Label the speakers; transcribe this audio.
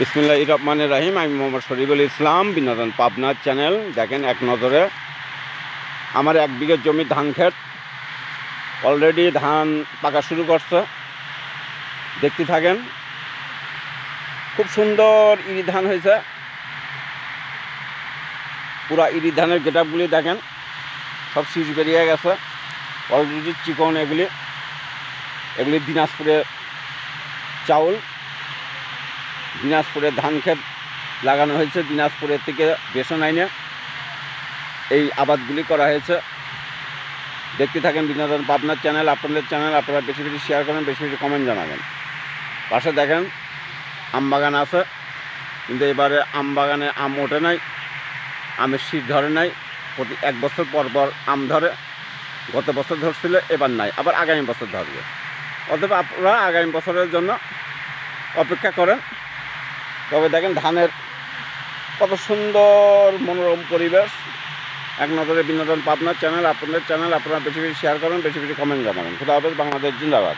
Speaker 1: বিসমিল্লাহির রহমানির রহিম। আমি মোহাম্মদ শরীফুল ইসলাম, বিনোদন পাবনার চ্যানেল। দেখেন এক নজরে আমার 1 বিঘা জমি ধান ক্ষেত, অলরেডি ধান পাকা শুরু করছে। দেখতে থাকেন, খুব সুন্দর ইরি ধান হয়েছে। পুরা ইরি ধানের গেটআপগুলি দেখেন, সব শীষ বেরিয়ে গেছে অলরেডি। চিকন এগুলি দিনাজপুরের চাউল, দিনাজপুরের ধান ক্ষেত লাগানো হয়েছে। দিনাজপুরের থেকে বেসন আইনে এই আবাদগুলি করা হয়েছে। দেখতে থাকেন বিনোদন পাবনার চ্যানেল, আপনাদের চ্যানেল। আপনারা বেশি বেশি শেয়ার করেন, বেশি বেশি কমেন্ট জানাবেন। পাশে দেখেন আম বাগান আছে, কিন্তু এবারে আম বাগানে আম ওঠে নাই, আমের শীত ধরে নাই। প্রতি 1 বছর পর পর আম ধরে। গত বছর ধরছিল, এবার নাই, আবার আগামী বছর ধরবে। অথবা আপনারা আগামী বছরের জন্য অপেক্ষা করেন। তবে দেখেন ধানের কত সুন্দর মনোরম পরিবেশ। এক নজরে বিনোদন পাবনার চ্যানেল, আপনাদের চ্যানেল। আপনারা বেশি বেশি শেয়ার করেন, বেশি বেশি কমেন্ট জানাবেন। খুদা হাফেজ। বাংলাদেশ জিন্দাবাদ।